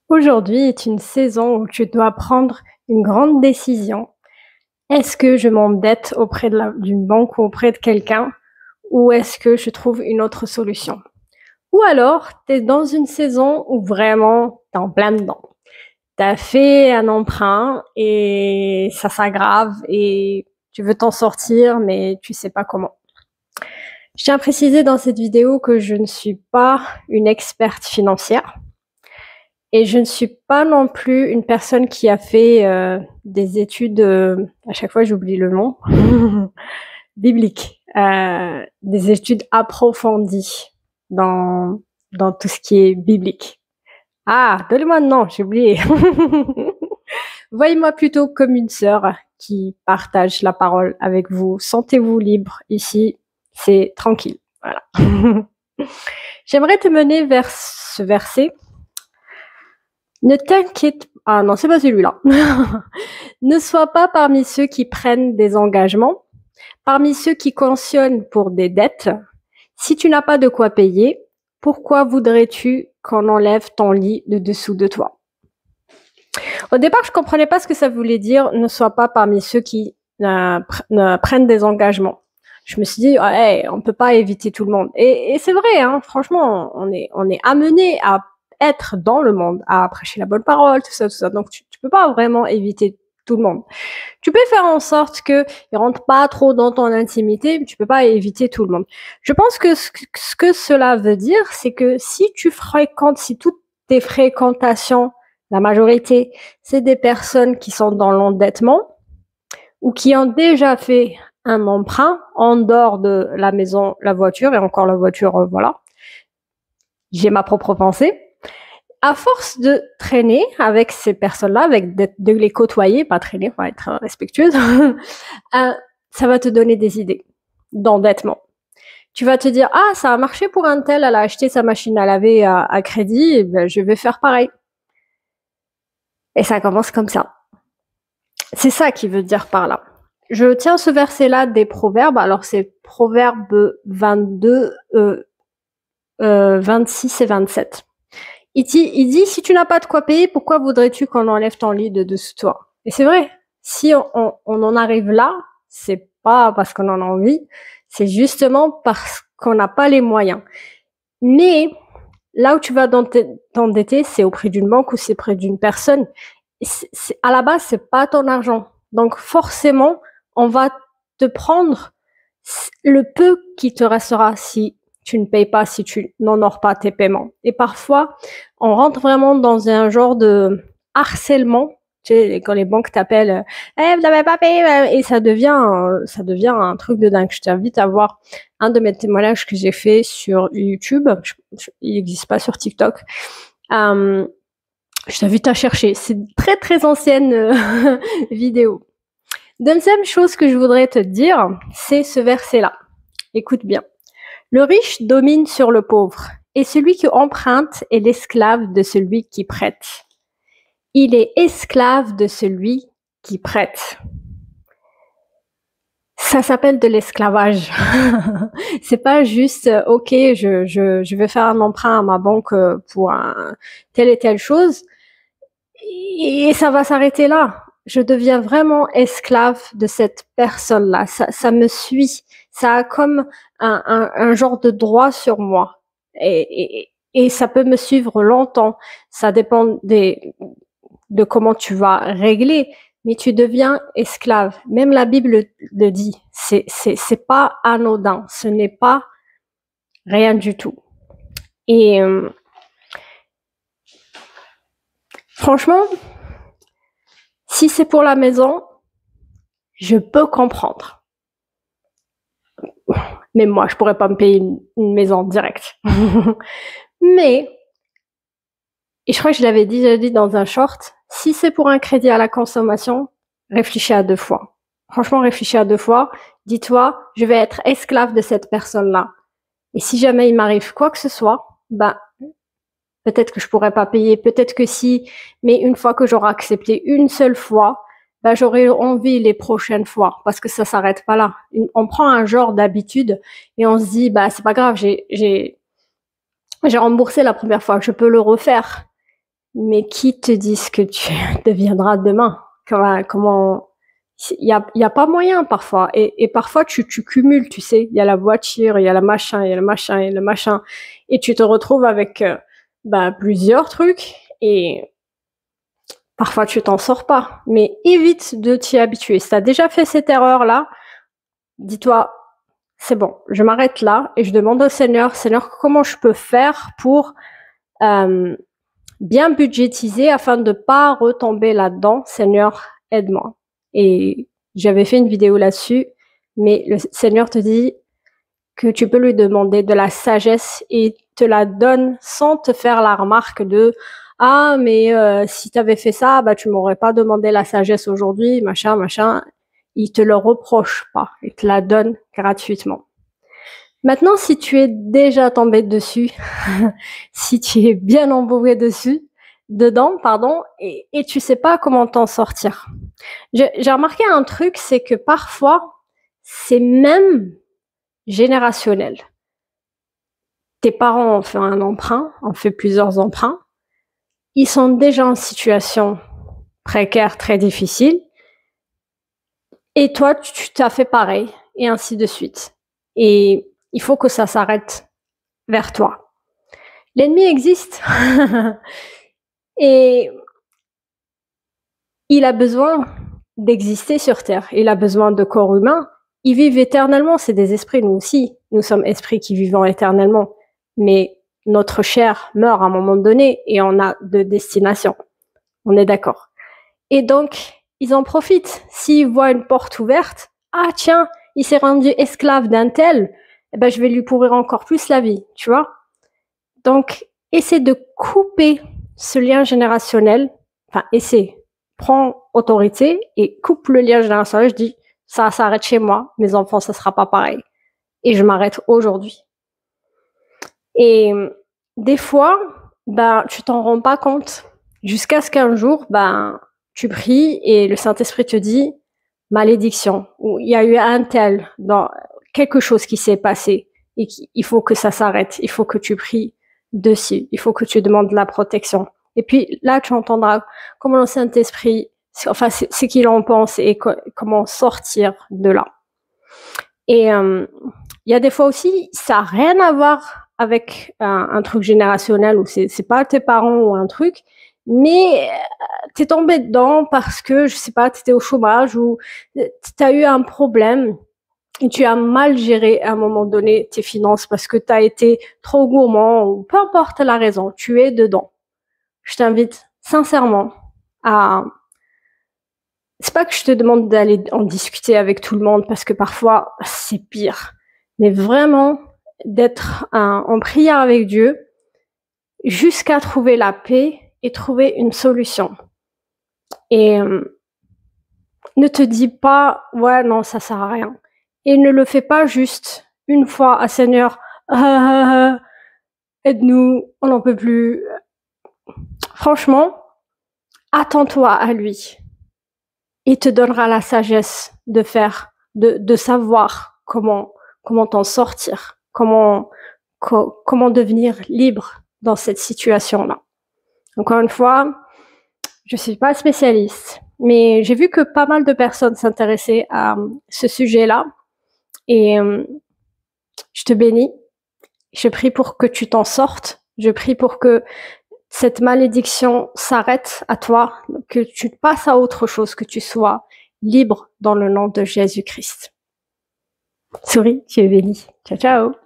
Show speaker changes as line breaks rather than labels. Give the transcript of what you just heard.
Aujourd'hui est une saison où tu dois prendre une grande décision. Est-ce que je m'endette auprès d'une banque ou auprès de quelqu'un ou est-ce que je trouve une autre solution? Ou alors, tu es dans une saison où vraiment tu es en plein dedans. Tu as fait un emprunt et ça s'aggrave et tu veux t'en sortir mais tu sais pas comment. Je tiens à préciser dans cette vidéo que je ne suis pas une experte financière. Et je ne suis pas non plus une personne qui a fait des études, à chaque fois j'oublie le nom, bibliques, des études approfondies dans, dans tout ce qui est biblique. Ah, donnez-moi le nom, j'ai oublié. Voyez-moi plutôt comme une sœur qui partage la parole avec vous. Sentez-vous libre ici, c'est tranquille. Voilà. J'aimerais te mener vers ce verset. Ne t'inquiète pas. Ah non, c'est pas celui-là. Ne sois pas parmi ceux qui prennent des engagements, parmi ceux qui cautionnent pour des dettes. Si tu n'as pas de quoi payer, pourquoi voudrais-tu qu'on enlève ton lit de dessous de toi? Au départ, je comprenais pas ce que ça voulait dire. Ne sois pas parmi ceux qui prennent des engagements. Je me suis dit, hey, on peut pas éviter tout le monde. Et c'est vrai, hein, franchement, on est amené à être dans le monde, à prêcher la bonne parole, tout ça, tout ça. Donc, tu peux pas vraiment éviter tout le monde. Tu peux faire en sorte que il rentre pas trop dans ton intimité, mais tu peux pas éviter tout le monde. Je pense que ce que cela veut dire, c'est que si toutes tes fréquentations, la majorité, c'est des personnes qui sont dans l'endettement ou qui ont déjà fait un emprunt en dehors de la maison, la voiture, et encore la voiture, voilà. J'ai ma propre pensée. À force de traîner avec ces personnes-là, de les côtoyer, pas traîner, faut être respectueuse, ça va te donner des idées d'endettement. Tu vas te dire, ah, ça a marché pour un tel, elle a acheté sa machine à laver à crédit, et ben, je vais faire pareil. Et ça commence comme ça. C'est ça qui veut dire par là. Je tiens ce verset-là des Proverbes. Alors, c'est Proverbes 22, 26 et 27. Il dit, si tu n'as pas de quoi payer, pourquoi voudrais-tu qu'on enlève ton lit de dessous toi? Et c'est vrai. Si on en arrive là, c'est pas parce qu'on en a envie, c'est justement parce qu'on n'a pas les moyens. Mais là où tu vas t'endetter, c'est auprès d'une banque ou c'est auprès d'une personne. À la base, c'est pas ton argent. Donc forcément, on va te prendre le peu qui te restera si tu ne payes pas, si tu n'honores pas tes paiements. Et parfois, on rentre vraiment dans un genre de harcèlement. Tu sais, quand les banques t'appellent, vous n'avez pas payé, et ça devient un truc de dingue. Je t'invite à voir un de mes témoignages que j'ai fait sur YouTube. Il n'existe pas sur TikTok. Je t'invite à chercher. C'est une très très ancienne vidéo. Deuxième chose que je voudrais te dire, c'est ce verset-là. Écoute bien. Le riche domine sur le pauvre, et celui qui emprunte est l'esclave de celui qui prête. Il est esclave de celui qui prête. Ça s'appelle de l'esclavage. C'est pas juste, ok, je vais faire un emprunt à ma banque pour telle et telle chose, et ça va s'arrêter là. Je deviens vraiment esclave de cette personne-là. Ça me suit. Ça a comme un genre de droit sur moi. Et ça peut me suivre longtemps. Ça dépend de comment tu vas régler. Mais tu deviens esclave. Même la Bible le dit. C'est pas anodin. Ce n'est pas rien du tout. Et franchement, si c'est pour la maison, je peux comprendre. Mais moi, je pourrais pas me payer une maison directe. Mais, et je crois que je l'avais déjà dit dans un short, si c'est pour un crédit à la consommation, réfléchis à 2 fois. Franchement, réfléchis à 2 fois. Dis-toi, je vais être esclave de cette personne-là. Et si jamais il m'arrive quoi que ce soit, ben, peut-être que je pourrais pas payer, peut-être que si, mais une fois que j'aurai accepté une seule fois, ben, j'aurai envie les prochaines fois, parce que ça s'arrête pas là. On prend un genre d'habitude et on se dit, bah, c'est pas grave, j'ai remboursé la première fois, je peux le refaire. mais qui te dit ce que tu deviendras demain? Il y a pas moyen parfois. Et parfois, tu cumules, tu sais. Il y a la voiture, il y a le machin, il y a le machin, il y a le machin. Et tu te retrouves avec plusieurs trucs. Et parfois, tu t'en sors pas. Mais évite de t'y habituer. Si tu as déjà fait cette erreur-là, dis-toi, c'est bon, je m'arrête là et je demande au Seigneur, comment je peux faire pour bien budgétiser afin de pas retomber là-dedans. Seigneur, aide-moi. Et j'avais fait une vidéo là-dessus, mais le Seigneur te dit que tu peux lui demander de la sagesse et te la donne sans te faire la remarque de « Ah, mais si tu avais fait ça, tu m'aurais pas demandé la sagesse aujourd'hui, machin, machin. » Il te le reproche pas, il te la donne gratuitement. Maintenant, si tu es déjà tombé dessus, si tu es bien embourbé dedans, et tu sais pas comment t'en sortir. J'ai remarqué un truc, c'est que parfois, c'est même générationnel. Tes parents ont fait un emprunt, ont fait plusieurs emprunts. Ils sont déjà en situation précaire, très difficile. Et toi, tu t'as fait pareil, et ainsi de suite. Et il faut que ça s'arrête vers toi. L'ennemi existe. Et il a besoin d'exister sur Terre. Il a besoin de corps humains. Ils vivent éternellement. C'est des esprits, nous aussi. Nous sommes esprits qui vivons éternellement. Mais notre chair meurt à un moment donné et on a de destination. On est d'accord. Et donc, ils en profitent. S'ils voient une porte ouverte, ah tiens, il s'est rendu esclave d'un tel, je vais lui pourrir encore plus la vie, tu vois. Donc, essaie de couper ce lien générationnel. Prends autorité et coupe le lien générationnel. Je dis, ça s'arrête chez moi, mes enfants, ça sera pas pareil. Et je m'arrête aujourd'hui. Et des fois, tu t'en rends pas compte. Jusqu'à ce qu'un jour, tu pries et le Saint-Esprit te dit, malédiction, ou il y a eu un tel, dans quelque chose qui s'est passé et il faut que ça s'arrête. Il faut que tu pries dessus. Il faut que tu demandes la protection. Et puis là, tu entendras comment le Saint-Esprit, ce qu'il en pense et comment sortir de là. Et il y a des fois aussi, ça n'a rien à voir avec un truc générationnel où c'est pas tes parents ou un truc, mais t'es tombé dedans parce que, je sais pas, t'étais au chômage ou t'as eu un problème et tu as mal géré à un moment donné tes finances parce que t'as été trop gourmand ou peu importe la raison, tu es dedans. Je t'invite sincèrement à... C'est pas que je te demande d'aller en discuter avec tout le monde parce que parfois c'est pire, mais vraiment d'être en prière avec Dieu jusqu'à trouver la paix et trouver une solution. Et ne te dis pas ouais non ça sert à rien et ne le fais pas juste une fois à Seigneur aide-nous, on n'en peut plus. Franchement, attends-toi à lui. Il te donnera la sagesse de savoir comment t'en sortir, comment devenir libre dans cette situation-là. Encore une fois, je suis pas spécialiste, mais j'ai vu que pas mal de personnes s'intéressaient à ce sujet-là et je te bénis. Je prie pour que tu t'en sortes. Je prie pour que cette malédiction s'arrête à toi, que tu passes à autre chose, que tu sois libre dans le nom de Jésus-Christ. Souris, tu es béni. Ciao, ciao.